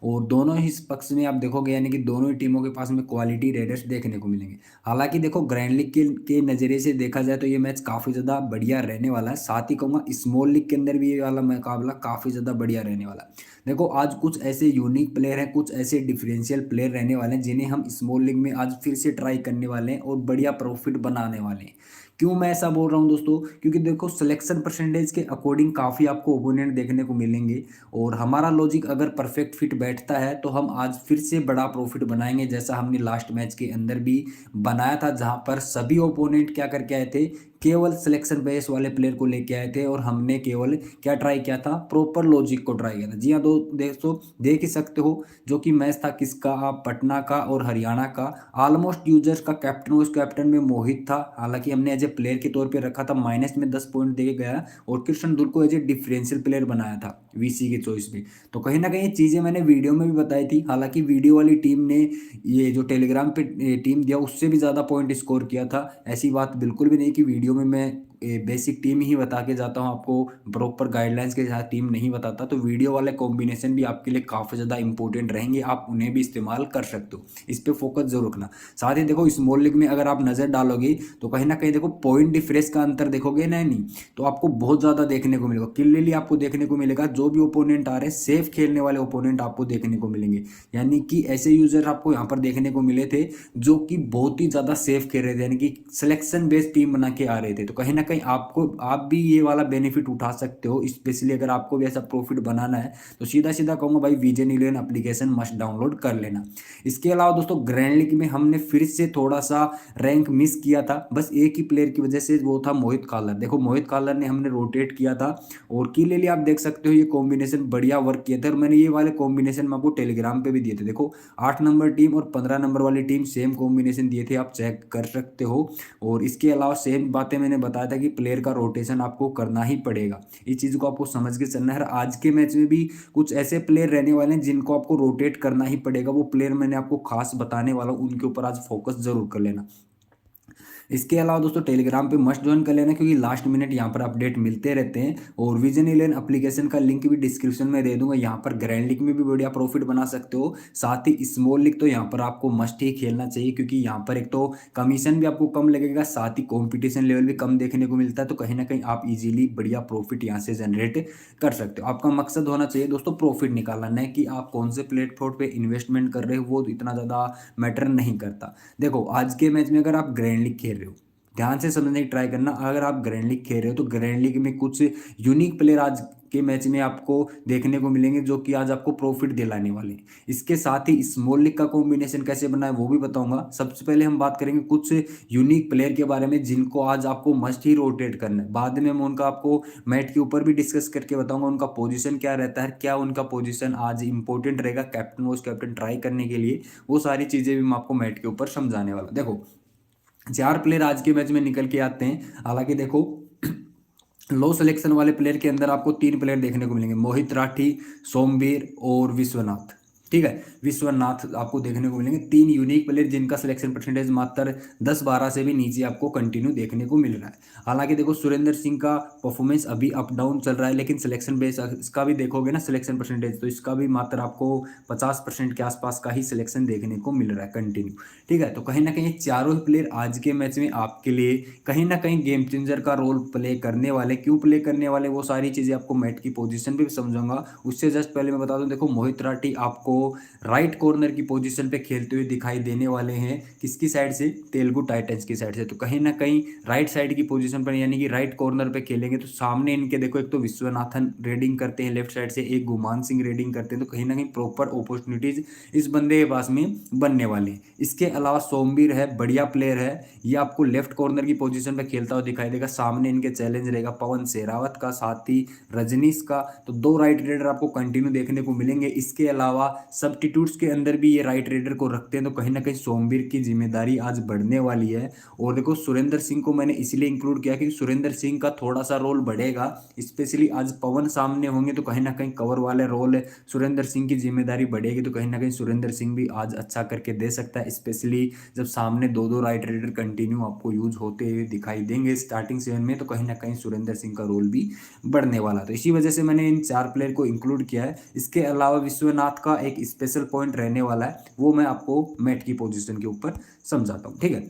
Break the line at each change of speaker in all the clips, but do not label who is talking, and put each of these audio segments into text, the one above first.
और दोनों ही इस पक्ष में आप देखोगे यानी कि दोनों ही टीमों के पास में क्वालिटी रेडर्स देखने को मिलेंगे। हालांकि देखो ग्रैंड लीग के नज़रिए से देखा जाए तो ये मैच काफ़ी ज़्यादा बढ़िया रहने वाला है। साथ ही कहूँगा स्मॉल लीग के अंदर भी ये वाला मुकाबला काफ़ी ज़्यादा बढ़िया रहने वाला है। देखो आज कुछ ऐसे यूनिक प्लेयर हैं, कुछ ऐसे डिफरेंशियल प्लेयर रहने वाले हैं जिन्हें हम स्मॉल लीग में आज फिर से ट्राई करने वाले हैं और बढ़िया प्रॉफिट बनाने वाले हैं। क्यों मैं ऐसा बोल रहा हूँ दोस्तों? क्योंकि देखो सिलेक्शन परसेंटेज के अकॉर्डिंग काफ़ी आपको ओपोनेंट देखने को मिलेंगे और हमारा लॉजिक अगर परफेक्ट फिट बैठता है तो हम आज फिर से बड़ा प्रॉफिट बनाएंगे, जैसा हमने लास्ट मैच के अंदर भी बनाया था, जहां पर सभी ओपोनेंट क्या करके आए थे, केवल सिलेक्शन बेस वाले प्लेयर को लेके आए थे और हमने केवल क्या ट्राई किया था, प्रॉपर लॉजिक को ट्राई किया था। जी हाँ दोस्तों, देख ही सकते हो जो कि मैच था किसका, पटना का और हरियाणा का। ऑलमोस्ट यूजर्स का कैप्टन उस कैप्टन में मोहित था, हालांकि हमने एज ए प्लेयर के तौर पे रखा था, माइनस में 10 पॉइंट दे गया और कृष्ण दुल को एज ए डिफरेंशियल प्लेयर बनाया था वीसी के चॉइस में। तो कहीं ना कहीं ये चीज़ें मैंने वीडियो में भी बताई थी, हालांकि वीडियो वाली टीम ने ये जो टेलीग्राम पे टीम दिया उससे भी ज़्यादा पॉइंट स्कोर किया था। ऐसी बात बिल्कुल भी नहीं कि वीडियो में मैं बेसिक टीम ही बता के जाता हूँ आपको, प्रॉपर गाइडलाइंस के साथ टीम नहीं बताता। तो वीडियो वाले कॉम्बिनेशन भी आपके लिए काफ़ी ज़्यादा इंपॉर्टेंट रहेंगे, आप उन्हें भी इस्तेमाल कर सकते हो, इस पर फोकस जरूर रखना। साथ ही देखो स्मॉल लीग में अगर आप नज़र डालोगे तो कहीं ना कहीं देखो पॉइंट डिफरेंस का अंतर देखोगे ना, नहीं तो आपको बहुत ज़्यादा देखने को मिलेगा, क्लियरली आपको देखने को मिलेगा। जो भी ओपोनेंट आ रहे हैं सेफ खेलने वाले ओपोनेंट आपको देखने को मिलेंगे, यानी कि ऐसे यूजर आपको यहाँ पर देखने को मिले थे जो कि बहुत ही ज़्यादा सेफ खेल रहे थे, यानी कि सिलेक्शन बेस्ड टीम बना के आ रहे थे। तो कहीं ना कहीं आपको आप भी ये वाला बेनिफिट उठा सकते हो, स्पेशली अगर आपको भी ऐसा प्रॉफिट बनाना है तो सीधा सीधा कहूँगा भाई vision eleven application must download कर लेना। इसके अलावा दोस्तों ग्रैंड लीग में हमने फिर से थोड़ा सा रैंक मिस किया था, बस एक ही प्लेयर की वजह से, वो था मोहित कालर। देखो मोहित कालर ने हमने रोटेट किया था और की ले लिया, आप देख सकते हो ये कॉम्बिनेशन बढ़िया वर्क किया था और मैंने ये वाले कॉम्बिनेशन में आपको टेलीग्राम पे भी दिए थे। देखो 8 नंबर टीम और 15 नंबर वाली टीम सेम कॉम्बिनेशन दिए थे, आप चेक कर सकते हो। और इसके अलावा सेम बातें मैंने बताया था कि प्लेयर का रोटेशन आपको करना ही पड़ेगा, इस चीज़ को आपको समझ के चलना है। आज के मैच में भी कुछ ऐसे प्लेयर रहने वाले हैं जिनको आपको रोटेट करना ही पड़ेगा, वो प्लेयर मैंने आपको खास बताने वाला हूँ, उनके ऊपर आज फोकस जरूर कर लेना। इसके अलावा दोस्तों टेलीग्राम पे मस्ट ज्वाइन कर लेना, क्योंकि लास्ट मिनट यहाँ पर अपडेट मिलते रहते हैं। और विजन इलेवन एप्लीकेशन का लिंक भी डिस्क्रिप्शन में दे दूंगा, यहाँ पर ग्रैंड लीग में भी बढ़िया प्रॉफिट बना सकते हो। साथ ही स्मॉल लीग तो यहाँ पर आपको मस्ट ही खेलना चाहिए, क्योंकि यहाँ पर एक तो कमीशन भी आपको कम लगेगा, साथ ही कॉम्पिटिशन लेवल भी कम देखने को मिलता है। तो कहीं ना कहीं आप इजीली बढ़िया प्रॉफिट यहाँ से जनरेट कर सकते हो। आपका मकसद होना चाहिए दोस्तों प्रॉफिट निकालना, नहीं कि आप कौन से प्लेटफॉर्म पे इन्वेस्टमेंट कर रहे हो, वो इतना ज़्यादा मैटर नहीं करता। देखो आज के मैच में अगर आप ग्रैंड लीग खेल रहे हो, ध्यान से समझने की ट्राई करना, अगर आप ग्रैंड लीग खेल रहे हो तो ग्रैंड लीग में कुछ यूनिक प्लेयर आज के मैच में आपको देखने को मिलेंगे जो कि आज आपको प्रॉफिट दिलाने वाले हैं। इसके साथ ही स्मॉल लीग का कॉम्बिनेशन कैसे बनाए वो भी बताऊंगा। सबसे पहले हम बात करेंगे कुछ यूनिक प्लेयर के बारे में जिनको आज आपको मस्ट ही रोटेट करना है, बाद में मैं उनका आपको मैट के ऊपर भी डिस्कस करके बताऊंगा उनका पोजीशन क्या रहता है, क्या उनका पोजीशन आज इंपॉर्टेंट रहेगा कैप्टन वाइस कैप्टन ट्राई करने के लिए, वो सारी चीजें भी मैं आपको मैट के ऊपर समझाने वाला। देखो 4 प्लेयर आज के मैच में निकल के आते हैं, हालांकि देखो लो सिलेक्शन वाले प्लेयर के अंदर आपको 3 प्लेयर देखने को मिलेंगे, मोहित राठी, सोमवीर और विश्वनाथ। ठीक है, विश्वनाथ आपको देखने को मिलेंगे, 3 यूनिक प्लेयर जिनका सिलेक्शन परसेंटेज मात्र 10-12 से भी नीचे आपको कंटिन्यू देखने को मिल रहा है। हालांकि देखो सुरेंद्र सिंह का परफॉर्मेंस अभी अप डाउन चल रहा है, लेकिन सिलेक्शन बेस इसका भी देखोगे ना सिलेक्शन परसेंटेज, तो इसका भी मात्र आपको 50% के आसपास का ही सिलेक्शन देखने को मिल रहा है कंटिन्यू। ठीक है, तो कहीं ना कहीं चारों प्लेयर आज के मैच में आपके लिए कहीं ना कहीं गेम चेंजर का रोल प्ले करने वाले। क्यों प्ले करने वाले, वो सारी चीज़ें आपको मैट की पोजीशन भी समझाऊंगा। उससे जस्ट पहले मैं बता दूं, देखो मोहित राठी आपको राइट कॉर्नर की पोजीशन पे खेलते हुए दिखाई देने वाले हैं, किसकी साइड से, तेलुगु टाइटंस की साइड से। तो कहीं ना कहीं राइट साइड की पोजीशन पर यानी कि राइट कॉर्नर पे खेलेंगे। तो सामने इनके देखो एक तो विश्वनाथन रेडिंग करते हैं लेफ्ट साइड से, एक गुमान सिंह रेडिंग करते हैं, तो कहीं ना कहीं प्रॉपर अपॉर्चुनिटीज इस बंदे के पास में बनने वाली है। इसके अलावा सोमवीर है, बढ़िया प्लेयर है, ये आपको लेफ्ट कॉर्नर की पोजीशन पे खेलता हुआ दिखाई देगा। सामने इनके चैलेंज रहेगा पवन शेरावत का, साथ ही रजनीश का। तो 2 राइट रेडर आपको कंटिन्यू देखने को मिलेंगे। इसके अलावा सब्स्टिट्यूट्स के अंदर भी ये राइट रेडर को रखते हैं, तो कहीं ना कहीं सोमवीर की जिम्मेदारी आज बढ़ने वाली है। और देखो सुरेंद्र सिंह को मैंने इसलिए इंक्लूड किया क्योंकि सुरेंद्र सिंह का थोड़ा सा रोल बढ़ेगा, स्पेशली आज पवन सामने होंगे तो कहीं ना कहीं कवर वाले रोल सुरेंद्र सिंह की जिम्मेदारी बढ़ेगी। तो कहीं ना कहीं सुरेंद्र सिंह भी आज अच्छा करके दे सकता है, स्पेशली जब सामने 2-2 राइट रेडर कंटिन्यू आपको यूज होते हुए दिखाई देंगे स्टार्टिंग 7 में, तो कहीं ना कहीं सुरेंद्र सिंह का रोल भी बढ़ने वाला। तो इसी वजह से मैंने इन 4 प्लेयर को इंक्लूड किया है। इसके अलावा विश्वनाथ का एक एक स्पेशल पॉइंट रहने वाला है, वो मैं आपको मैट की पोजीशन के ऊपर समझाता हूँ। ठीक है,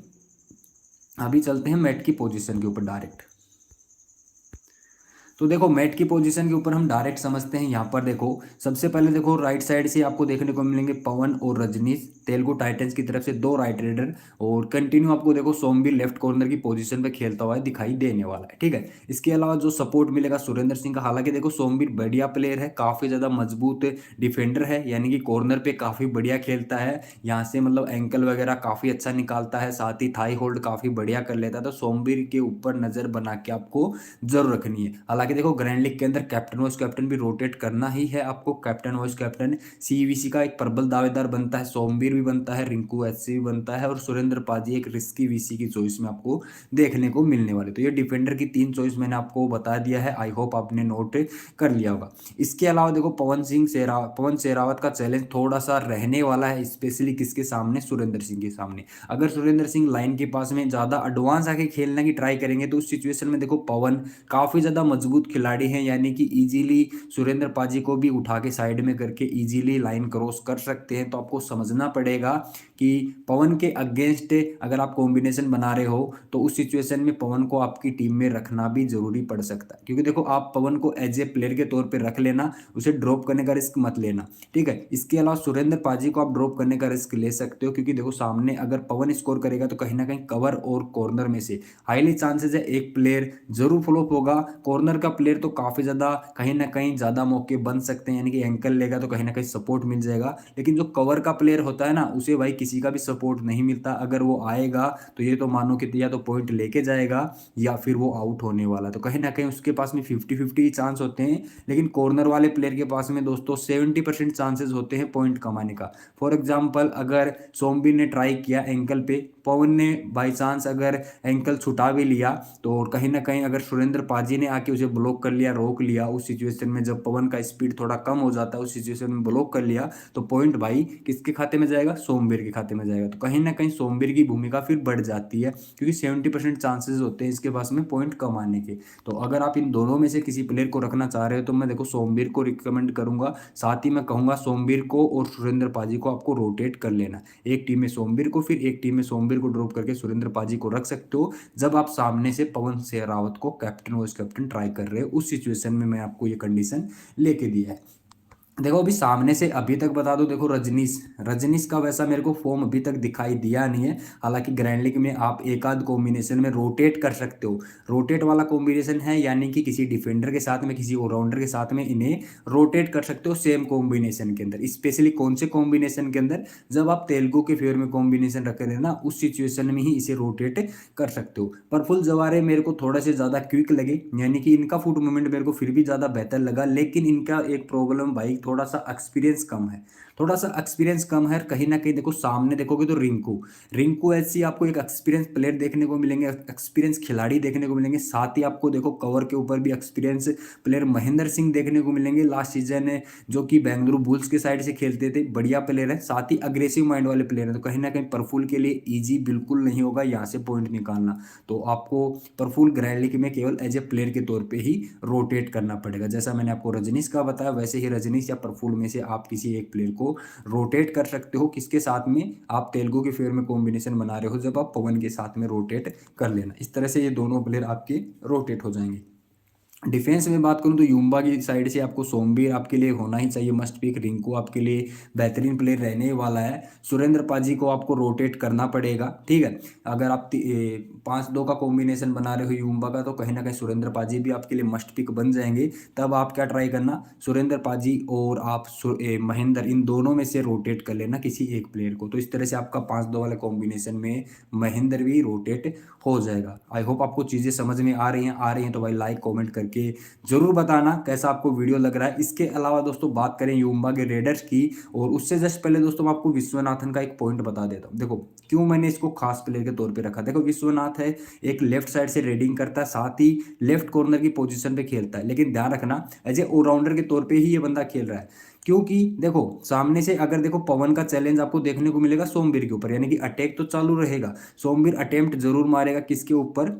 अभी चलते हैं मैट की पोजीशन के ऊपर डायरेक्ट। तो देखो मैट की पोजीशन के ऊपर हम डायरेक्ट समझते हैं। यहाँ पर देखो सबसे पहले देखो राइट साइड से आपको देखने को मिलेंगे पवन और रजनीश, तेलुगु टाइटंस की तरफ से 2 राइट रेडर, और कंटिन्यू आपको देखो सोमवीर लेफ्ट कॉर्नर की पोजीशन पे खेलता हुआ दिखाई देने वाला है। ठीक है, इसके अलावा जो सपोर्ट मिलेगा सुरेंद्र सिंह का, हालांकि देखो सोमवीर बढ़िया प्लेयर है, काफी ज्यादा मजबूत डिफेंडर है, यानी कि कॉर्नर पे काफी बढ़िया खेलता है, यहाँ से मतलब एंकल वगैरह काफी अच्छा निकालता है, साथ ही थाई होल्ड काफी बढ़िया कर लेता है। तो सोमवीर के ऊपर नजर बना के आपको जरूर रखनी है। हालांकि देखो ग्रैंड लीग के अंदर कैप्टन वाइस कैप्टन भी रोटेट करना ही है आपको, कैप्टन वाइस कैप्टन सीवीसी का एक प्रबल दावेदार बनता है, सोमवीर भी बनता है, रिंकू एचसी भी बनता है, और सुरेंद्र पाजी एक रिस्की वीसी की चॉइस में आपको देखने को मिलने वाले। तो ये डिफेंडर की 3 चॉइस मैंने आपको बता दिया है, आई होप आपने नोट कर लिया होगा। इसके अलावा देखो पवन शेरावत का चैलेंज थोड़ा सा रहने वाला है, स्पेशली किसके सामने, सुरेंद्र सिंह के सामने। अगर सुरेंद्र सिंह लाइन के पास में ज्यादा एडवांस आके खेलने की ट्राई करेंगे तो उस सिचुएशन में देखो पवन काफी ज्यादा मजबूत खिलाड़ी हैं, यानी कि इजीली सुरेंद्र पाजी को भी उठा के साइड में करके इजीली लाइन क्रॉस कर सकते हैं। तो आपको समझना पड़ेगा कि पवन के अगेंस्ट अगर आप कॉम्बिनेशन बना रहे हो तो उस सिचुएशन में पवन को आपकी टीम में रखना भी जरूरी पड़ सकता है, क्योंकि देखो आप पवन को एज ए प्लेयर के तौर पर रख लेना, उसे ड्रॉप करने का रिस्क मत लेना। ठीक है, इसके अलावा सुरेंद्र पाजी को आप ड्रॉप करने का रिस्क ले सकते हो, क्योंकि देखो सामने अगर पवन स्कोर करेगा तो कहीं ना कहीं कवर और कॉर्नर में से हाईली चांसेस है एक प्लेयर जरूर फ्लॉप होगा। कॉर्नर का प्लेयर तो काफी ज्यादा कहीं ना कहीं ज्यादा मौके बन सकते हैं, यानी कि एंकल लेगा तो कहीं ना कहीं सपोर्ट मिल जाएगा, लेकिन जो कवर का प्लेयर होता है ना उसे भाई किसी का भी सपोर्ट नहीं मिलता। अगर वो आएगा तो ये तो मानो कि या तो पॉइंट लेके जाएगा या फिर वो आउट होने वाला, तो कहीं ना कहीं उसके पास में 50-50 चांस होते हैं। लेकिन कॉर्नर वाले प्लेयर के पास में दोस्तों 70% चांसेस होते हैं पॉइंट कमाने का। फॉर एग्जाम्पल अगर सोमबीर ने ट्राई किया एंकल पे, पवन ने बाई चांस अगर एंकल छुटा भी लिया, तो कहीं ना कहीं अगर सुरेंद्र पाजी ने आके उसे ब्लॉक कर लिया, रोक लिया, उस सिचुएशन में जब पवन का स्पीड थोड़ा कम हो जाता है उस सिचुएशन में ब्लॉक कर लिया, तो पॉइंट भाई किसके खाते में जाएगा, सोमवीर के खाते में जाएगा। तो कहीं ना कहीं सोमवीर की भूमिका फिर बढ़ जाती है, क्योंकि 70% चांसेस होते हैं इसके पास में पॉइंट कमाने के। तो अगर आप इन दोनों में से किसी प्लेयर को रखना चाह रहे हो तो मैं देखो सोमवीर को रिकमेंड करूंगा, साथ ही मैं कहूंगा सोमवीर को और सुरेंद्र पाजी को आपको रोटेट कर लेना, एक टीम में सोमवीर को फिर एक टीम में सोमवीर को ड्रॉप करके सुरेंद्र पाजी को रख सकते हो, जब आप सामने से पवन शेरावत को कैप्टन वाइस कैप्टन ट्राई कर रहे हो। उस सिचुएशन में मैं आपको ये कंडीशन लेके दिया है। देखो अभी सामने से अभी तक बता दो, देखो रजनीश रजनीश का वैसा मेरे को फॉर्म अभी तक दिखाई दिया नहीं है। हालांकि ग्रैंड लीग में आप एक आध कॉम्बिनेशन में रोटेट कर सकते हो, रोटेट वाला कॉम्बिनेशन है, यानी कि किसी डिफेंडर के साथ में किसी ऑलराउंडर के साथ में इन्हें रोटेट कर सकते हो सेम कॉम्बिनेशन के अंदर। स्पेशली कौन से कॉम्बिनेशन के अंदर, जब आप तेलुगु के फेवर में कॉम्बिनेशन रख रहे हैं ना, उस सिचुएशन में ही इसे रोटेट कर सकते हो। प्रफुल्ल जवारे मेरे को थोड़ा से ज्यादा क्विक लगे, यानी कि इनका फुट मूवमेंट मेरे को फिर भी ज्यादा बेहतर लगा, लेकिन इनका एक प्रॉब्लम भाई थोड़ा सा एक्सपीरियंस कम है, थोड़ा सा एक्सपीरियंस कम है। कहीं ना कहीं देखो सामने देखोगे तो रिंकू रिंकू ऐसी आपको एक एक्सपीरियंस प्लेयर देखने को मिलेंगे, एक्सपीरियंस खिलाड़ी देखने को मिलेंगे, साथ ही आपको देखो कवर के ऊपर भी एक्सपीरियंस प्लेयर महेंद्र सिंह देखने को मिलेंगे, लास्ट सीजन जो कि बेंगलुरु बुल्स के साइड से खेलते थे, बढ़िया प्लेयर है, साथ ही अग्रेसिव माइंड वाले प्लेयर है। तो कहीं ना कहीं प्रफुल्ल के लिए ईजी बिल्कुल नहीं होगा यहाँ से पॉइंट निकालना, तो आपको प्रफुल्ल ग्रैंड लीग में केवल एज ए प्लेयर के तौर पे ही रोटेट करना पड़ेगा। जैसा मैंने आपको रजनीश का बताया वैसे ही रजनीश या प्रफुल्ल में से आप किसी एक प्लेयर को रोटेट कर सकते हो, किसके साथ में, आप तेलुगु के फेवर में कॉम्बिनेशन बना रहे हो जब आप पवन के साथ में रोटेट कर लेना। इस तरह से ये दोनों प्लेयर आपके रोटेट हो जाएंगे। डिफेंस में बात करूं तो युम्बा की साइड से आपको सोमवीर आपके लिए होना ही चाहिए मस्ट पिक, रिंकू आपके लिए बेहतरीन प्लेयर रहने वाला है, सुरेंद्र पाजी को आपको रोटेट करना पड़ेगा। ठीक है, अगर आप 5-2 का कॉम्बिनेशन बना रहे हो युम्बा का, तो कहीं ना कहीं सुरेंद्र पाजी भी आपके लिए मस्ट पिक बन जाएंगे। तब आप क्या ट्राई करना, सुरेंद्र पाजी और आप महेंद्र, इन दोनों में से रोटेट कर लेना किसी एक प्लेयर को। तो इस तरह से आपका 5-2 वाले कॉम्बिनेशन में महेंद्र भी रोटेट हो जाएगा। आई होप आपको चीज़ें समझ में आ रही हैं तो भाई लाइक कमेंट करके जरूर बताना कैसा आपको वीडियो लग रहा है। इसके अलावा दोस्तों बात करें युम्बा के रेडर्स की, और उससे जस्ट पहले दोस्तों मैं आपको विश्वनाथन का एक पॉइंट बता देता हूँ। देखो क्यों मैंने इसको खास प्लेयर के तौर पे रखा, देखो विश्वनाथ है, एक लेफ्ट साइड से रेडिंग करता है, साथ ही लेफ्ट कॉर्नर की पोजीशन पे खेलता है, लेकिन ध्यान रखना एज ए ऑलराउंडर के तौर पे ही ये बंदा खेल रहा है। क्योंकि देखो सामने से अगर देखो पवन का चैलेंज आपको देखने को मिलेगा सोमवीर के ऊपर, यानी कि अटैक तो चालू रहेगा, सोमवीर अटेम्प्ट जरूर मारेगा किसके ऊपर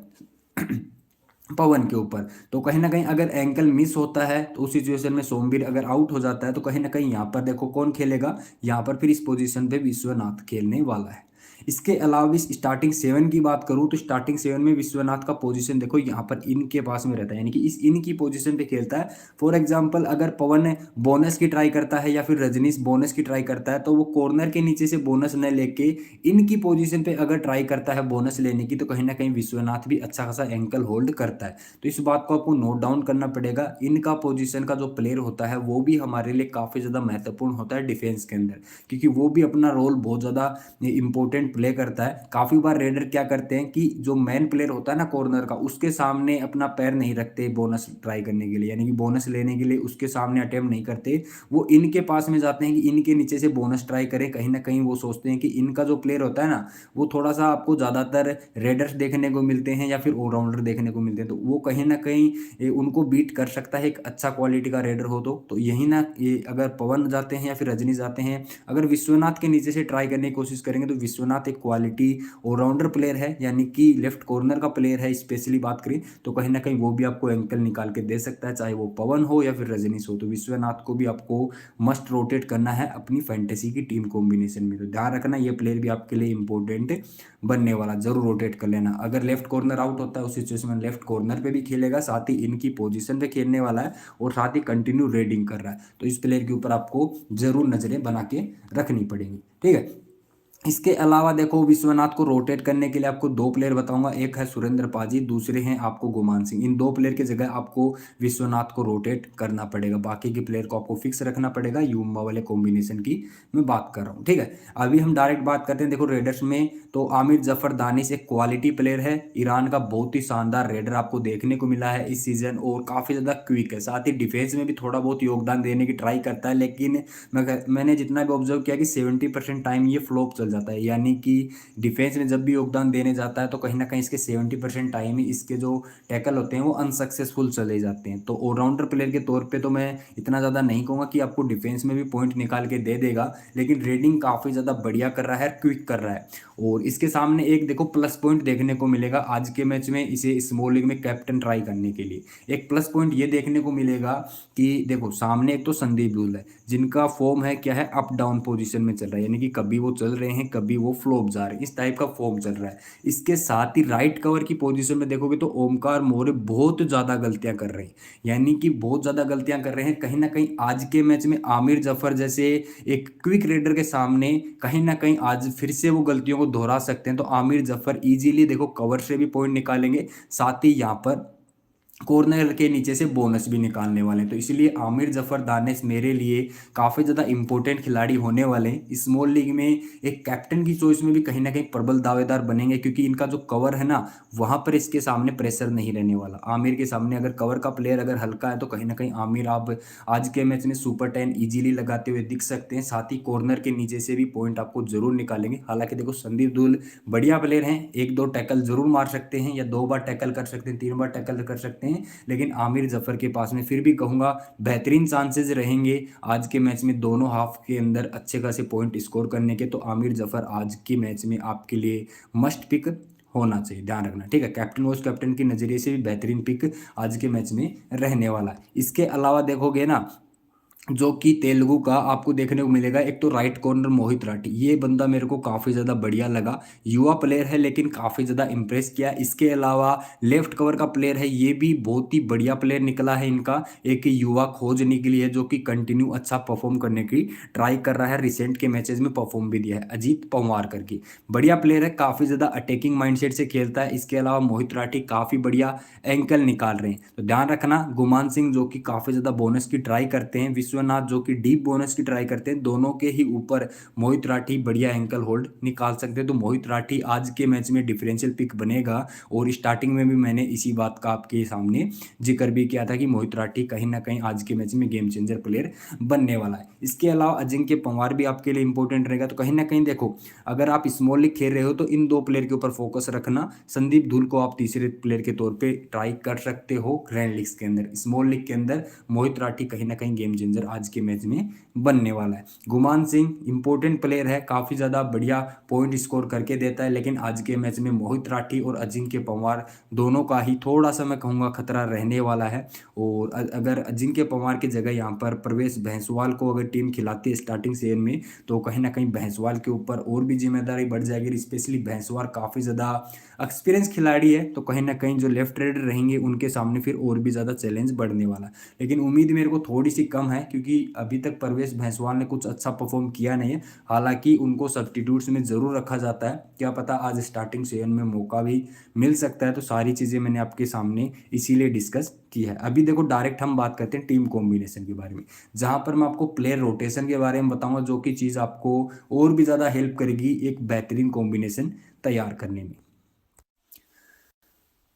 पवन के ऊपर। तो कहीं ना कहीं अगर एंकल मिस होता है तो उस सिचुएशन में सोमवीर अगर आउट हो जाता है तो कहीं ना कहीं यहाँ पर देखो कौन खेलेगा, यहाँ पर फिर इस पोजीशन पे विश्वनाथ खेलने वाला है। इसके अलावा भी स्टार्टिंग सेवन की बात करूं तो स्टार्टिंग सेवन में विश्वनाथ का पोजीशन देखो यहाँ पर इनके पास में रहता है, यानी कि इस इनकी पोजीशन पे खेलता है। फॉर एग्जांपल अगर पवन बोनस की ट्राई करता है या फिर रजनीश बोनस की ट्राई करता है तो वो कॉर्नर के नीचे से बोनस न लेके इनकी पोजीशन पे अगर ट्राई करता है बोनस लेने की तो कहीं ना कहीं विश्वनाथ भी अच्छा खासा एंकल होल्ड करता है। तो इस बात को आपको नोट डाउन करना पड़ेगा। इनका पोजीशन का जो प्लेयर होता है वो भी हमारे लिए काफ़ी ज़्यादा महत्वपूर्ण होता है डिफेंस के अंदर, क्योंकि वो भी अपना रोल बहुत ज़्यादा इंपॉर्टेंट प्ले करता है। काफ़ी बार रेडर क्या करते हैं कि जो मेन प्लेयर होता है ना कॉर्नर का, उसके सामने अपना पैर नहीं रखते बोनस ट्राई करने के लिए, यानी कि बोनस लेने के लिए उसके सामने अटेम्प्ट नहीं करते। वो इनके पास में जाते हैं कि इनके नीचे से बोनस ट्राई करें। कहीं ना कहीं वो सोचते हैं कि इनका जो प्लेयर होता है ना वो थोड़ा सा आपको ज़्यादातर रेडर्स देखने को मिलते हैं या फिर ऑलराउंडर देखने को मिलते हैं, तो वो कहीं ना कहीं उनको बीट कर सकता है एक अच्छा क्वालिटी का रेडर हो तो यही ना ये अगर पवन जाते हैं या फिर रजनी जाते हैं, अगर विश्वनाथ के नीचे से ट्राई करने की कोशिश करेंगे तो विश्वनाथ एक क्वालिटी ऑलराउंडर प्लेयर है, यानी कि लेफ्ट कॉर्नर का प्लेयर है। स्पेशली बात करें तो कहीं ना कहीं वो भी आपको एंकल निकाल के दे सकता है, चाहे वो पवन हो या फिर रजनीश हो। तो विश्वनाथ को भी आपको मस्ट रोटेट करना है अपनी फैंटेसी की टीम कॉम्बिनेशन में। तो ध्यान रखना ये प्लेयर भी आपके लिए इंपॉर्टेंट बनने वाला, जरूर रोटेट कर लेना। अगर लेफ्ट कॉर्नर आउट होता है उस सिचुएशन में लेफ्ट कॉर्नर पे भी खेलेगा, साथ ही इनकी पोजीशन पे खेलने वाला है और साथ ही कंटिन्यू रेडिंग कर रहा है। तो इस प्लेयर के ऊपर आपको जरूर नजरें बना के रखनी पड़ेगी, ठीक है। इसके अलावा देखो विश्वनाथ को रोटेट करने के लिए आपको दो प्लेयर बताऊंगा, एक है सुरेंद्र पाजी, दूसरे हैं आपको गुमान सिंह। इन दो प्लेयर की जगह आपको विश्वनाथ को रोटेट करना पड़ेगा, बाकी के प्लेयर को आपको फिक्स रखना पड़ेगा। युम्बा वाले कॉम्बिनेशन की मैं बात कर रहा हूँ, ठीक है। अभी हम डायरेक्ट बात करते हैं देखो रेडर्स में, तो आमिर जफर दानिश एक क्वालिटी प्लेयर है, ईरान का बहुत ही शानदार रेडर आपको देखने को मिला है इस सीजन, और काफ़ी ज़्यादा क्विक है। साथ ही डिफेंस में भी थोड़ा बहुत योगदान देने की ट्राई करता है, लेकिन मैंने जितना भी ऑब्जर्व किया कि 70% टाइम ये फ्लॉप चल जाता है, यानी कि डिफेंस में जब भी योगदान देने जाता है तो कहीं ना कहीं इसके 70% टाइम ही इसके जो टैकल होते हैं वो अनसक्सेसफुल चले जाते हैं। तो ऑलराउंडर प्लेयर के तौर पे तो मैं इतना ज़्यादा नहीं कहूँगा कि आपको डिफेंस में भी पॉइंट निकाल के दे देगा, लेकिन रेडिंग काफ़ी ज़्यादा बढ़िया कर रहा है, क्विक कर रहा है। और इसके सामने एक देखो प्लस पॉइंट देखने को मिलेगा आज के मैच में, इसे स्मॉल लीग में कैप्टन ट्राई करने के लिए एक प्लस पॉइंट ये देखने को मिलेगा कि देखो सामने एक तो संदीप दुल है जिनका फॉर्म है क्या है, अप डाउन पोजीशन में चल रहा है, यानी कि कभी वो चल रहे हैं कभी वो फ्लॉप जा रहे हैं, इस टाइप का फॉर्म चल रहा है। इसके साथ ही राइट कवर की पोजीशन में देखोगे तो ओमकार मौर्य बहुत ज़्यादा गलतियां कर रहे हैं, यानी कि बहुत ज़्यादा गलतियां कर रहे हैं। कहीं ना कहीं आज के मैच में आमिर जफर जैसे एक क्विक रेडर के सामने कहीं ना कहीं आज फिर से वो गलतियों को दोहरा सकते हैं। तो आमिर जफर इजीली देखो कवर से भी पॉइंट निकालेंगे, साथ ही यहाँ पर कॉर्नर के नीचे से बोनस भी निकालने वाले हैं। तो इसलिए आमिर जफर दानिश मेरे लिए काफ़ी ज़्यादा इंपॉर्टेंट खिलाड़ी होने वाले हैं। स्मॉल लीग में एक कैप्टन की चॉइस में भी कहीं ना कहीं प्रबल दावेदार बनेंगे, क्योंकि इनका जो कवर है ना वहाँ पर इसके सामने प्रेशर नहीं रहने वाला। आमिर के सामने अगर कवर का प्लेयर अगर हल्का है तो कहीं ना कहीं आमिर आप आज के मैच में सुपर 10 इजीली लगाते हुए दिख सकते हैं, साथ ही कॉर्नर के नीचे से भी पॉइंट आपको जरूर निकालेंगे। हालांकि देखो संदीप दुल बढ़िया प्लेयर हैं, एक दो टैकल जरूर मार सकते हैं या 2 बार टैकल कर सकते हैं, 3 बार टैकल कर सकते हैं, लेकिन आमिर जफर के पास में फिर भी कहूंगा बेहतरीन चांसेस रहेंगे आज के मैच में दोनों हाफ के अंदर अच्छे खासे पॉइंट स्कोर करने के। तो आमिर जफर आज के मैच में आपके लिए मस्ट पिक होना चाहिए, ध्यान रखना, ठीक है। कैप्टन वाइस कैप्टन के नजरिए से भी बेहतरीन पिक आज के मैच में रहने वाला है। इसके अलावा देखोगे ना जो कि तेलुगु का आपको देखने को मिलेगा, एक तो राइट कॉर्नर मोहित राठी, ये बंदा मेरे को काफ़ी ज़्यादा बढ़िया लगा, युवा प्लेयर है लेकिन काफ़ी ज़्यादा इंप्रेस किया। इसके अलावा लेफ्ट कवर का प्लेयर है, ये भी बहुत ही बढ़िया प्लेयर निकला है इनका, एक युवा खोज निकली है जो कि कंटिन्यू अच्छा परफॉर्म करने की ट्राई कर रहा है, रिसेंट के मैचेस में परफॉर्म भी दिया है, अजीत पंवार करके बढ़िया प्लेयर है, काफ़ी ज़्यादा अटैकिंग माइंडसेट से खेलता है। इसके अलावा मोहित राठी काफ़ी बढ़िया एंकल निकाल रहे हैं। तो ध्यान रखना गुमान सिंह जो कि काफ़ी ज़्यादा बोनस की ट्राई करते हैं, विश्वनाथ जो कि डीप बोनस की ट्राई करते हैं, दोनों के ही ऊपर मोहित राठी बढ़िया एंकल होल्ड निकाल सकते हैं। तो मोहित राठी आज के मैच में डिफरेंशियल पिक बनेगा, और स्टार्टिंग में भी मैंने इसी बात का आपके सामने जिक्र भी किया था कि मोहित राठी कहीं ना कहीं आज के मैच में गेम चेंजर प्लेयर बनने वाला है। इसके अलावा अजिंक्य पंवार भी आपके लिए इंपॉर्टेंट रहेगा। तो कहीं ना कहीं देखो अगर आप स्मॉल लीग खेल रहे हो तो इन दो प्लेयर के ऊपर फोकस रखना। संदीप धुल को आप तीसरे प्लेयर के तौर पे ट्राई कर सकते हो ग्रैंड लीग के अंदर। स्मॉल लीग के अंदर मोहित राठी कहीं ना कहीं गेम चेंजर नज़र आज के मैच में बनने वाला है। गुमान सिंह इंपॉर्टेंट प्लेयर है, काफ़ी ज़्यादा बढ़िया पॉइंट स्कोर करके देता है, लेकिन आज के मैच में मोहित राठी और अजिंक्य पवार दोनों का ही थोड़ा सा मैं कहूँगा खतरा रहने वाला है। और अगर अजिंक्य पवार की जगह यहाँ पर प्रवेश भैंसवाल को अगर टीम खिलाती है स्टार्टिंग सेवन में, तो कहीं ना कहीं भैंसवाल के ऊपर और भी जिम्मेदारी बढ़ जाएगी। स्पेशली भैंसवाल काफ़ी ज़्यादा एक्सपीरियंस खिलाड़ी है, तो कहीं ना कहीं जो लेफ्ट रेडर रहेंगे उनके सामने फिर और भी ज़्यादा चैलेंज बढ़ने वाला है। लेकिन उम्मीद मेरे को थोड़ी सी कम है, क्योंकि अभी तक प्रवेश भैंसवाल ने कुछ अच्छा परफॉर्म किया नहीं है। हालांकि उनको सब्स्टिट्यूट्स में ज़रूर रखा जाता है, क्या पता आज स्टार्टिंग सेवन में मौका भी मिल सकता है। तो सारी चीज़ें मैंने आपके सामने इसीलिए डिस्कस की है। अभी देखो डायरेक्ट हम बात करते हैं टीम कॉम्बिनेशन के बारे में, जहां पर मैं आपको प्लेयर रोटेशन के बारे में बताऊंगा, जो कि चीज़ आपको और भी ज़्यादा हेल्प करेगी एक बेहतरीन कॉम्बिनेशन तैयार करने में।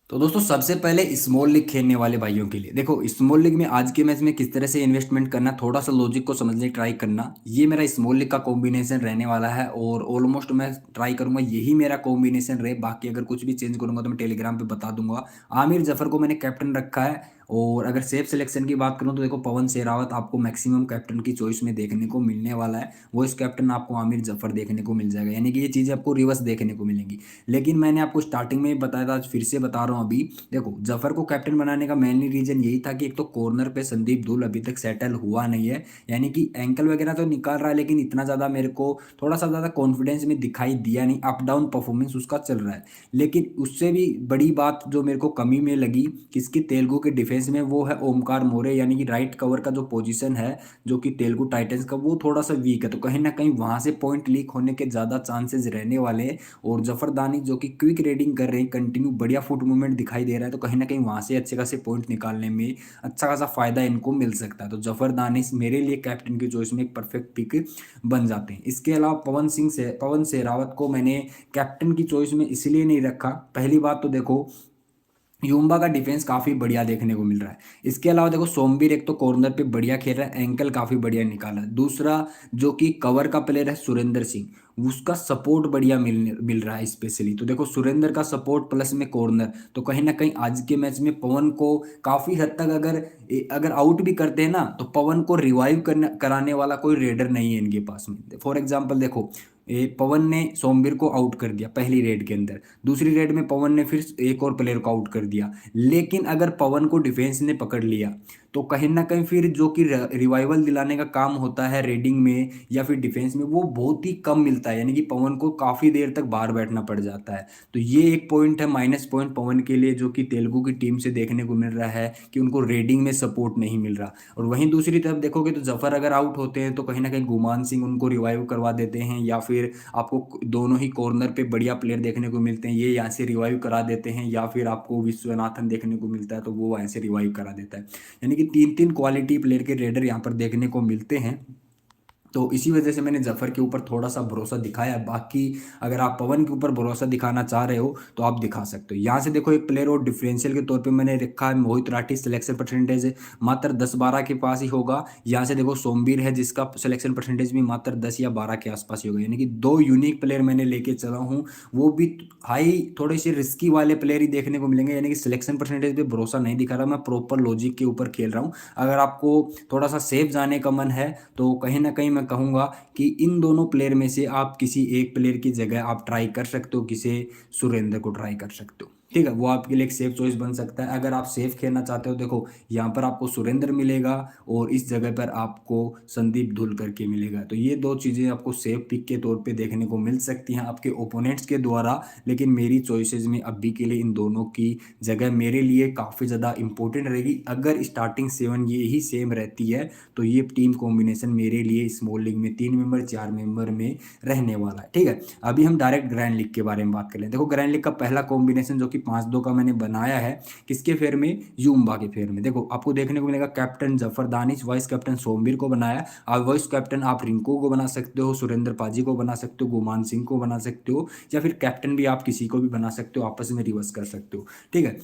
तो दोस्तों सबसे पहले स्मॉल लीग खेलने वाले भाइयों के लिए देखो, स्मॉल लीग में आज के मैच में किस तरह से इन्वेस्टमेंट करना, थोड़ा सा लॉजिक को समझने की ट्राई करना। ये मेरा स्मॉल लीग का कॉम्बिनेशन रहने वाला है और ऑलमोस्ट मैं ट्राई करूंगा यही मेरा कॉम्बिनेशन रहे। बाकी अगर कुछ भी चेंज करूंगा तो मैं टेलीग्राम पे बता दूंगा। आमिर जफर को मैंने कैप्टन रखा है। और अगर सेफ सिलेक्शन की बात करूं तो देखो पवन शेरावत आपको मैक्सिमम कैप्टन की चॉइस में देखने को मिलने वाला है। वॉइस कैप्टन आपको आमिर जफर देखने को मिल जाएगा, यानी कि ये चीज़ें आपको रिवर्स देखने को मिलेंगी। लेकिन मैंने आपको स्टार्टिंग में ही बताया था, आज फिर से बता रहा हूँ। अभी देखो जफर को कैप्टन बनाने का मेनली रीजन यही था कि एक तो कॉर्नर पे संदीप धूल अभी तक सेटल हुआ नहीं है, यानी कि एंकल वगैरह तो निकाल रहा है, लेकिन इतना ज़्यादा मेरे को थोड़ा सा ज़्यादा कॉन्फिडेंस में दिखाई दिया नहीं। अप डाउन परफॉर्मेंस उसका चल रहा है। लेकिन उससे भी बड़ी बात जो मेरे को कमी में लगी किसकी, तेलुगु के डिफेंस में, वो है ओमकार मोरे, यानी कि राइट कवर का जो पोजीशन है जो कि तेलुगु टाइटंस का, वो थोड़ा सा वीक है। तो कहीं ना कहीं वहां से पॉइंट लीक होने के ज़्यादा चांसेस रहने वाले हैं। और जफरदानी जो कि क्विक रेडिंग कर रहे हैं, कंटिन्यू बढ़िया फुट मूवमेंट दिखाई दे रहा है, तो कहीं ना कहीं वहां से अच्छे खासे पॉइंट निकालने में अच्छा खासा फायदा इनको मिल सकता है। तो जफरदानिश मेरे लिए कैप्टन की चॉइस में एक परफेक्ट पिक बन जाते हैं। इसके अलावा पवन शेरावत को मैंने कैप्टन की चॉइस में इसलिए नहीं रखा। पहली बात तो देखो यूम्बा का डिफेंस काफी बढ़िया देखने को मिल रहा है। इसके अलावा देखो सोमवीर एक तो कॉर्नर पे बढ़िया खेल रहा है, एंकल काफी बढ़िया निकाला है। दूसरा जो कि कवर का प्लेयर है सुरेंद्र सिंह, उसका सपोर्ट बढ़िया मिल रहा है स्पेशली। तो देखो सुरेंद्र का सपोर्ट प्लस में कॉर्नर, तो कहीं ना कहीं आज के मैच में पवन को काफी हद तक अगर अगर आउट भी करते हैं ना, तो पवन को रिवाइव कराने वाला कोई रेडर नहीं है इनके पास में। फॉर एग्जाम्पल देखो पवन ने सोमवीर को आउट कर दिया पहली रेड के अंदर, दूसरी रेड में पवन ने फिर एक और प्लेयर को आउट कर दिया। लेकिन अगर पवन को डिफेंस ने पकड़ लिया तो कहीं ना कहीं फिर जो कि रिवाइवल दिलाने का काम होता है रेडिंग में या फिर डिफेंस में, वो बहुत ही कम मिलता है, यानी कि पवन को काफी देर तक बाहर बैठना पड़ जाता है। तो ये एक पॉइंट है, माइनस पॉइंट पवन के लिए, जो कि तेलुगु की टीम से देखने को मिल रहा है कि उनको रेडिंग में सपोर्ट नहीं मिल रहा। और वहीं दूसरी तरफ देखोगे तो जफर अगर आउट होते हैं तो कहीं ना कहीं गुमान सिंह उनको रिवाइव करवा देते हैं, या फिर आपको दोनों ही कॉर्नर पे बढ़िया प्लेयर देखने को मिलते हैं, ये यहाँ से रिवाइव करा देते हैं, या फिर आपको विश्वनाथन देखने को मिलता है तो वो वहाँ से रिवाइव करा देता है। यानी कि तीन तीन क्वालिटी प्लेयर के रेडर यहाँ पर देखने को मिलते हैं। तो इसी वजह से मैंने जफर के ऊपर थोड़ा सा भरोसा दिखाया। बाकी अगर आप पवन के ऊपर भरोसा दिखाना चाह रहे हो तो आप दिखा सकते हो। यहाँ से देखो एक प्लेयर और डिफरेंशियल के तौर पे मैंने रखा है मोहित राठी, सिलेक्शन परसेंटेज मात्र 10-12 के पास ही होगा। यहाँ से देखो सोमवीर है जिसका सिलेक्शन परसेंटेज भी मात्र 10 या 12 के आसपास ही होगा। यानी कि दो यूनिक प्लेयर मैंने लेके चला हूँ, वो भी हाई थोड़े से रिस्की वाले प्लेयर ही देखने को मिलेंगे। यानी कि सिलेक्शन परसेंटेज पे भरोसा नहीं दिखा रहा, मैं प्रॉपर लॉजिक के ऊपर खेल रहा हूँ। अगर आपको थोड़ा सा सेफ जाने का मन है तो कहीं ना कहीं मैं कहूँगा कि इन दोनों प्लेयर में से आप किसी एक प्लेयर की जगह आप ट्राई कर सकते हो, किसे सुरेंद्र को ट्राई कर सकते हो। ठीक है, वो आपके लिए एक सेफ चॉइस बन सकता है। अगर आप सेफ खेलना चाहते हो, देखो यहाँ पर आपको सुरेंद्र मिलेगा और इस जगह पर आपको संदीप धुलकर के मिलेगा। तो ये दो चीज़ें आपको सेफ पिक के तौर पे देखने को मिल सकती हैं आपके ओपोनेंट्स के द्वारा। लेकिन मेरी चॉइसेस में अभी के लिए इन दोनों की जगह मेरे लिए काफ़ी ज़्यादा इंपॉर्टेंट रहेगी। अगर स्टार्टिंग 7 ये ही सेम रहती है तो ये टीम कॉम्बिनेशन मेरे लिए स्मॉल लीग में 3 मेंबर 4 मेंबर में रहने वाला है। ठीक है, अभी हम डायरेक्ट ग्रैंड लीग के बारे में बात कर लें। देखो ग्रैंड लीग का पहला कॉम्बिनेशन जो कि 5-2 का मैंने बनाया है, किसके फेयर में, यूम्बा के फेयर में। देखो आपको देखने को मिलेगा captain Zafar Danish, vice captain Somvir को बनाया। आप वाइस कैप्टन आप रिंकू को बना सकते हो, सुरेंद्र पाजी को बना सकते हो, गुमान सिंह को बना सकते हो, या फिर कैप्टन भी आप किसी को भी बना सकते हो, आपस में रिवर्स कर सकते हो। ठीक है,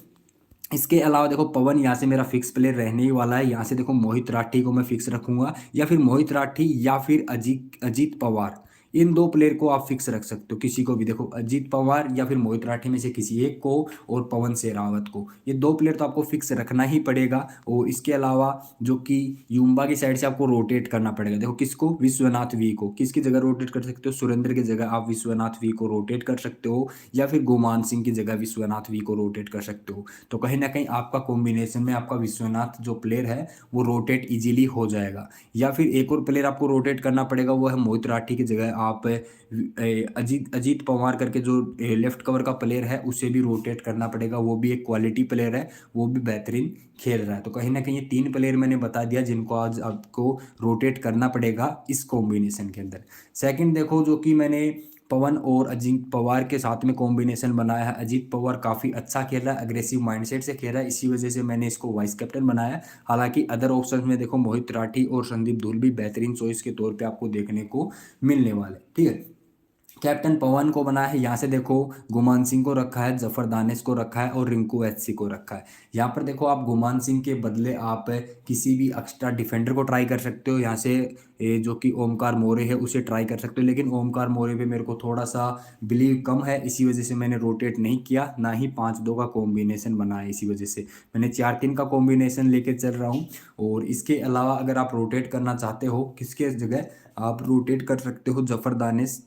इसके अलावा देखो पवन यहाँ से मेरा फिक्स प्लेयर रहने ही वाला है। यहाँ से देखो मोहित राठी को मैं फिक्स रखूंगा, या फिर मोहित राठी या फिर अजीत अजीत पवार, इन दो प्लेयर को आप फिक्स रख सकते हो, किसी को भी। देखो अजीत पवार या फिर मोहित राठी में से किसी एक को, और पवन शेरावत को, ये दो प्लेयर तो आपको फिक्स रखना ही पड़ेगा। और इसके अलावा जो कि युम्बा की साइड से आपको रोटेट करना पड़ेगा। देखो किसको, विश्वनाथ वी को किसकी जगह रोटेट कर सकते हो, सुरेंद्र की जगह आप विश्वनाथ वी को रोटेट कर सकते हो, या फिर गुमान सिंह की जगह विश्वनाथ वी को रोटेट कर सकते हो। तो कहीं ना कहीं आपका कॉम्बिनेशन में आपका विश्वनाथ जो प्लेयर है वो रोटेट इजीली हो जाएगा। या फिर एक और प्लेयर आपको रोटेट करना पड़ेगा, वो है मोहित राठी की जगह आप अजीत अजीत पवार करके जो लेफ्ट कवर का प्लेयर है उसे भी रोटेट करना पड़ेगा। वो भी एक क्वालिटी प्लेयर है, वो भी बेहतरीन खेल रहा है। तो कहीं ना कहीं ये तीन प्लेयर मैंने बता दिया जिनको आज आपको रोटेट करना पड़ेगा इस कॉम्बिनेशन के अंदर। सेकंड देखो, जो कि मैंने पवन और अजीत पवार के साथ में कॉम्बिनेशन बनाया है। अजीत पवार काफ़ी अच्छा खेल रहा है, अग्रेसिव माइंडसेट से खेल रहा है, इसी वजह से मैंने इसको वाइस कैप्टन बनाया है। हालांकि अदर ऑप्शंस में देखो मोहित राठी और संदीप धुल भी बेहतरीन चॉइस के तौर पे आपको देखने को मिलने वाले, ठीक है। कैप्टन पवन को बना है, यहाँ से देखो गुमान सिंह को रखा है, जफर दानिश को रखा है, और रिंकू एचसी को रखा है। यहाँ पर देखो आप गुमान सिंह के बदले आप किसी भी एक्स्ट्रा डिफेंडर को ट्राई कर सकते हो। यहाँ से जो कि ओमकार मोरे है उसे ट्राई कर सकते हो, लेकिन ओमकार मोरे पे मेरे को थोड़ा सा बिलीव कम है, इसी वजह से मैंने रोटेट नहीं किया, ना ही 5-2 का कॉम्बिनेशन बनाया। इसी वजह से मैंने 4-3 का कॉम्बिनेशन लेके चल रहा हूँ। और इसके अलावा अगर आप रोटेट करना चाहते हो किसके जगह, आप रोटेट कर सकते हो जफर दानिश